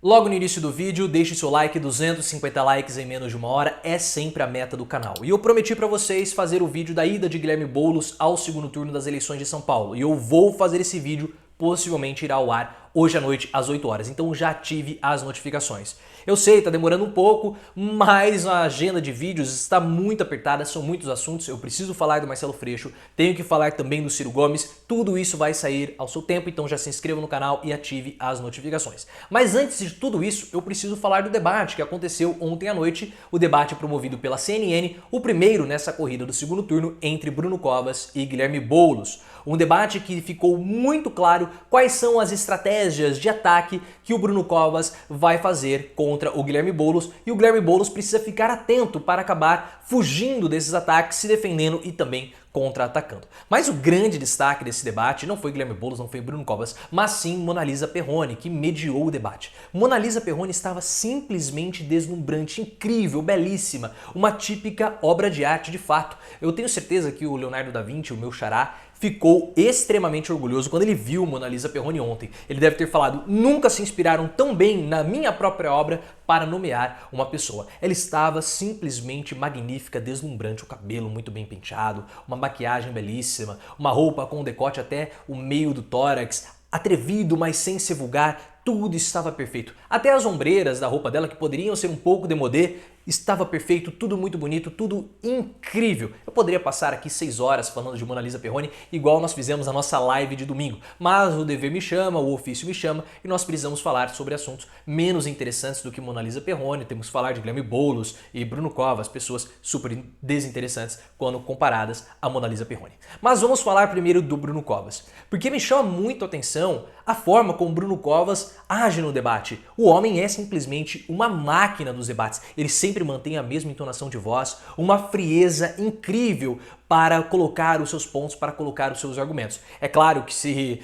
Logo no início do vídeo, deixe seu like, 250 likes em menos de uma hora é sempre a meta do canal. E eu prometi pra vocês fazer o vídeo da ida de Guilherme Boulos ao segundo turno das eleições de São Paulo. E eu vou fazer esse vídeo, possivelmente irá ao ar hoje à noite às 8 horas, então já ative as notificações. Eu sei, tá demorando um pouco, mas a agenda de vídeos está muito apertada, são muitos assuntos, eu preciso falar do Marcelo Freixo, tenho que falar também do Ciro Gomes, tudo isso vai sair ao seu tempo, então já se inscreva no canal e ative as notificações. Mas antes de tudo isso, eu preciso falar do debate que aconteceu ontem à noite, o debate promovido pela CNN, o primeiro nessa corrida do segundo turno entre Bruno Covas e Guilherme Boulos. Um debate que ficou muito claro quais são as estratégias de ataque que o Bruno Covas vai fazer contra o Guilherme Boulos, e o Guilherme Boulos precisa ficar atento para acabar fugindo desses ataques, se defendendo e também contra-atacando. Mas o grande destaque desse debate não foi Guilherme Boulos, não foi Bruno Covas, mas sim Monalisa Perrone, que mediou o debate. Monalisa Perrone estava simplesmente deslumbrante, incrível, belíssima, uma típica obra de arte de fato. Eu tenho certeza que o Leonardo da Vinci, o meu xará, ficou extremamente orgulhoso quando ele viu Monalisa Perrone ontem. Ele deve ter falado, nunca se inspiraram tão bem na minha própria obra para nomear uma pessoa. Ela estava simplesmente magnífica, deslumbrante, o cabelo muito bem penteado, uma maquiagem belíssima, uma roupa com decote até o meio do tórax, atrevido, mas sem ser vulgar, tudo estava perfeito. Até as ombreiras da roupa dela, que poderiam ser um pouco démodé, estava perfeito, tudo muito bonito, tudo incrível. Eu poderia passar aqui 6 horas falando de Monalisa Perrone, igual nós fizemos na nossa live de domingo, mas o dever me chama, o ofício me chama e nós precisamos falar sobre assuntos menos interessantes do que Monalisa Perrone. Temos que falar de Guilherme Boulos e Bruno Covas, pessoas super desinteressantes quando comparadas a Monalisa Perrone. Mas vamos falar primeiro do Bruno Covas, porque me chama muito a atenção a forma como Bruno Covas age no debate. O homem é simplesmente uma máquina dos debates. Ele sempre mantém a mesma entonação de voz, uma frieza incrível para colocar os seus pontos, para colocar os seus argumentos. É claro que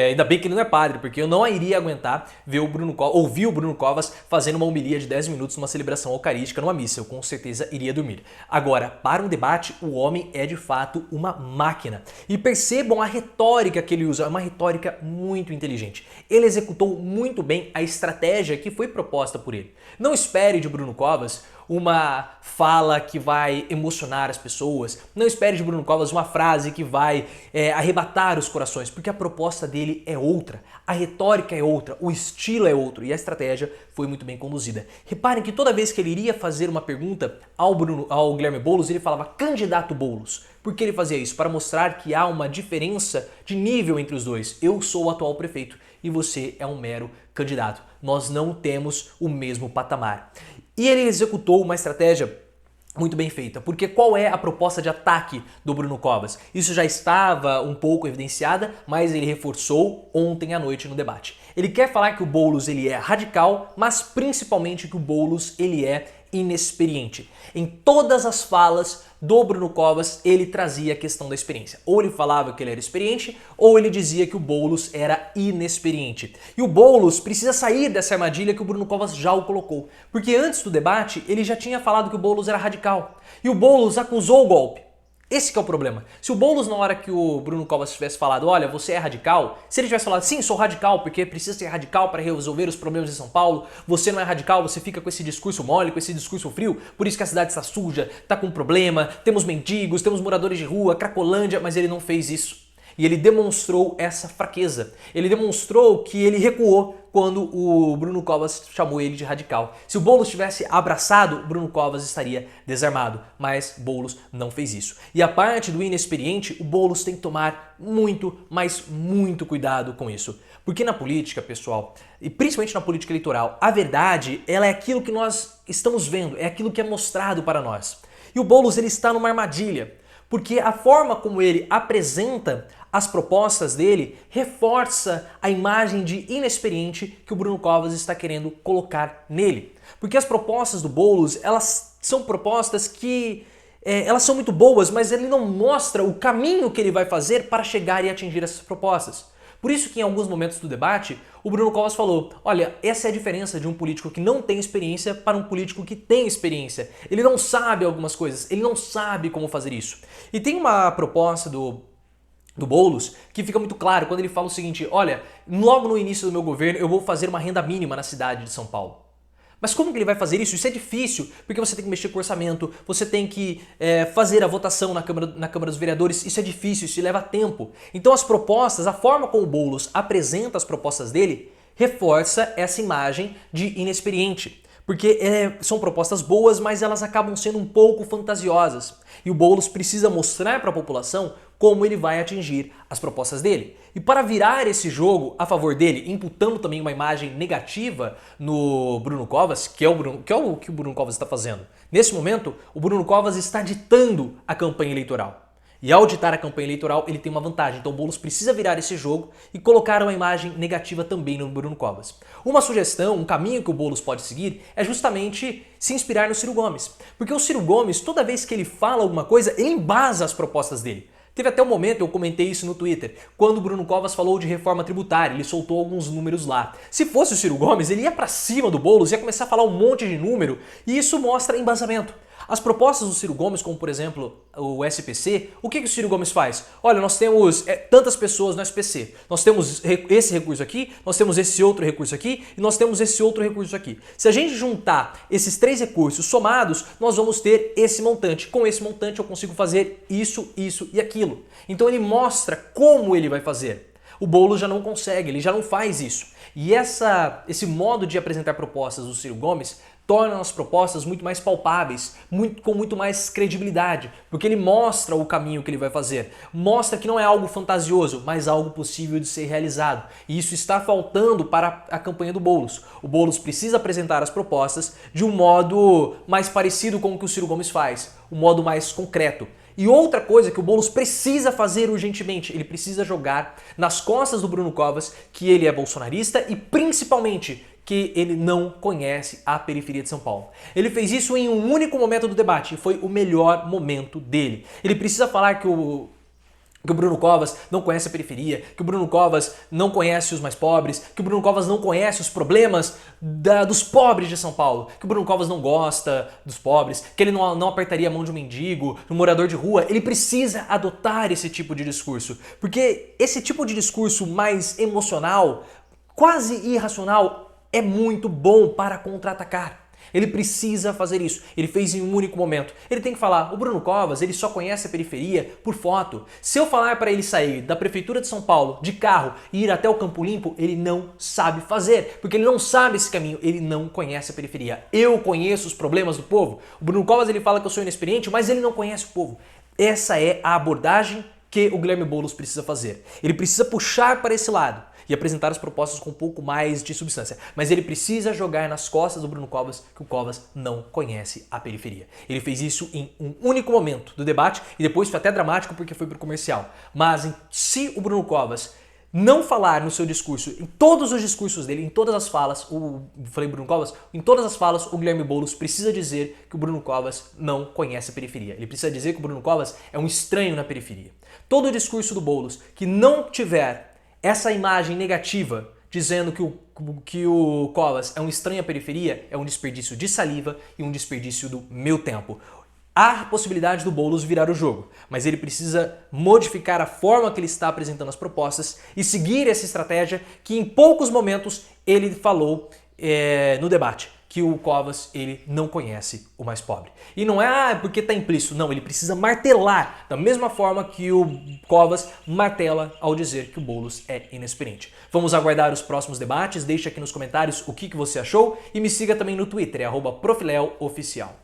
ainda bem que ele não é padre, porque eu não iria aguentar ver ouvir o Bruno Covas fazendo uma homilia de 10 minutos numa celebração eucarística numa missa. Eu com certeza iria dormir. Agora, para um debate, o homem é de fato uma máquina. E percebam a retórica que ele usa, é uma retórica muito inteligente. Ele executou muito bem a estratégia que foi proposta por ele. Não espere de Bruno Covas uma fala que vai emocionar as pessoas, não espere de Bruno Covas uma frase que vai arrebatar os corações, porque a proposta dele é outra, a retórica é outra, o estilo é outro e a estratégia foi muito bem conduzida. Reparem que toda vez que ele iria fazer uma pergunta ao Guilherme Boulos, ele falava candidato Boulos. Por que ele fazia isso? Para mostrar que há uma diferença de nível entre os dois. Eu sou o atual prefeito e você é um mero candidato. Nós não temos o mesmo patamar. E ele executou uma estratégia muito bem feita, porque qual é a proposta de ataque do Bruno Covas? Isso já estava um pouco evidenciada, mas ele reforçou ontem à noite no debate. Ele quer falar que o Boulos ele é radical, mas principalmente que o Boulos ele é inexperiente. Em todas as falas do Bruno Covas, ele trazia a questão da experiência. Ou ele falava que ele era experiente, ou ele dizia que o Boulos era inexperiente. E o Boulos precisa sair dessa armadilha que o Bruno Covas já o colocou. Porque antes do debate, ele já tinha falado que o Boulos era radical. E o Boulos acusou o golpe. Esse que é o problema. Se o Boulos, na hora que o Bruno Covas tivesse falado, olha, você é radical, se ele tivesse falado, sim, sou radical, porque precisa ser radical para resolver os problemas de São Paulo, você não é radical, você fica com esse discurso mole, com esse discurso frio, por isso que a cidade está suja, está com problema, temos mendigos, temos moradores de rua, Cracolândia, mas ele não fez isso. E ele demonstrou essa fraqueza. Ele demonstrou que ele recuou quando o Bruno Covas chamou ele de radical. Se o Boulos tivesse abraçado, o Bruno Covas estaria desarmado, mas Boulos não fez isso. E a parte do inexperiente, o Boulos tem que tomar muito, mas muito cuidado com isso. Porque na política, pessoal, e principalmente na política eleitoral, a verdade ela é aquilo que nós estamos vendo, é aquilo que é mostrado para nós. E o Boulos ele está numa armadilha, porque a forma como ele apresenta as propostas dele reforça a imagem de inexperiente que o Bruno Covas está querendo colocar nele. Porque as propostas do Boulos, elas são propostas que elas são muito boas, mas ele não mostra o caminho que ele vai fazer para chegar e atingir essas propostas. Por isso que em alguns momentos do debate, o Bruno Covas falou, olha, essa é a diferença de um político que não tem experiência para um político que tem experiência. Ele não sabe algumas coisas, ele não sabe como fazer isso. E tem uma proposta do do Boulos, que fica muito claro quando ele fala o seguinte: olha, logo no início do meu governo eu vou fazer uma renda mínima na cidade de São Paulo. Mas como que ele vai fazer isso? Isso é difícil, porque você tem que mexer com o orçamento, você tem que fazer a votação na Câmara dos Vereadores, isso é difícil, isso leva tempo. Então as propostas, a forma como o Boulos apresenta as propostas dele, reforça essa imagem de inexperiente. Porque são propostas boas, mas elas acabam sendo um pouco fantasiosas. E o Boulos precisa mostrar para a população como ele vai atingir as propostas dele. E para virar esse jogo a favor dele, imputando também uma imagem negativa no Bruno Covas, que é o que o Bruno Covas está fazendo. Nesse momento, o Bruno Covas está ditando a campanha eleitoral. E ao ditar a campanha eleitoral, ele tem uma vantagem. Então o Boulos precisa virar esse jogo e colocar uma imagem negativa também no Bruno Covas. Uma sugestão, um caminho que o Boulos pode seguir é justamente se inspirar no Ciro Gomes. Porque o Ciro Gomes, toda vez que ele fala alguma coisa, ele embasa as propostas dele. Teve até um momento, eu comentei isso no Twitter, quando o Bruno Covas falou de reforma tributária, ele soltou alguns números lá. Se fosse o Ciro Gomes, ele ia pra cima do Boulos, ia começar a falar um monte de número, e isso mostra embasamento. As propostas do Ciro Gomes, como por exemplo o SPC, o que o Ciro Gomes faz? Olha, nós temos tantas pessoas no SPC, nós temos esse recurso aqui, nós temos esse outro recurso aqui e nós temos esse outro recurso aqui. Se a gente juntar esses 3 recursos somados, nós vamos ter esse montante. Com esse montante eu consigo fazer isso, isso e aquilo. Então ele mostra como ele vai fazer. O Boulos já não consegue, ele já não faz isso. E esse modo de apresentar propostas do Ciro Gomes torna as propostas muito mais palpáveis, com muito mais credibilidade, porque ele mostra o caminho que ele vai fazer, mostra que não é algo fantasioso, mas algo possível de ser realizado. E isso está faltando para a campanha do Boulos. O Boulos precisa apresentar as propostas de um modo mais parecido com o que o Ciro Gomes faz, um modo mais concreto. E outra coisa que o Boulos precisa fazer urgentemente, ele precisa jogar nas costas do Bruno Covas que ele é bolsonarista e principalmente que ele não conhece a periferia de São Paulo. Ele fez isso em um único momento do debate e foi o melhor momento dele. Ele precisa falar que o Bruno Covas não conhece a periferia, que o Bruno Covas não conhece os mais pobres, que o Bruno Covas não conhece os problemas dos pobres de São Paulo, que o Bruno Covas não gosta dos pobres, que ele não apertaria a mão de um mendigo, de um morador de rua. Ele precisa adotar esse tipo de discurso, porque esse tipo de discurso mais emocional, quase irracional, é muito bom para contra-atacar. Ele precisa fazer isso. Ele fez em um único momento. Ele tem que falar, o Bruno Covas, ele só conhece a periferia por foto. Se eu falar para ele sair da prefeitura de São Paulo de carro e ir até o Campo Limpo, ele não sabe fazer, porque ele não sabe esse caminho, ele não conhece a periferia. Eu conheço os problemas do povo. O Bruno Covas, ele fala que eu sou inexperiente, mas ele não conhece o povo. Essa é a abordagem que o Guilherme Boulos precisa fazer. Ele precisa puxar para esse lado e apresentar as propostas com um pouco mais de substância. Mas ele precisa jogar nas costas do Bruno Covas que o Covas não conhece a periferia. Ele fez isso em um único momento do debate e depois foi até dramático porque foi pro comercial. Mas se o Bruno Covas não falar no seu discurso, em todos os discursos dele, em todas as falas, falei Bruno Covas, em todas as falas o Guilherme Boulos precisa dizer que o Bruno Covas não conhece a periferia. Ele precisa dizer que o Bruno Covas é um estranho na periferia. Todo o discurso do Boulos que não tiver essa imagem negativa dizendo que o Covas é um estranho à periferia é um desperdício de saliva e um desperdício do meu tempo. Há a possibilidade do Boulos virar o jogo, mas ele precisa modificar a forma que ele está apresentando as propostas e seguir essa estratégia que em poucos momentos ele falou no debate, que o Covas ele não conhece o mais pobre. E não é porque está implícito, não, ele precisa martelar da mesma forma que o Covas martela ao dizer que o Boulos é inexperiente. Vamos aguardar os próximos debates, deixe aqui nos comentários o que você achou e me siga também no Twitter, @profileoficial.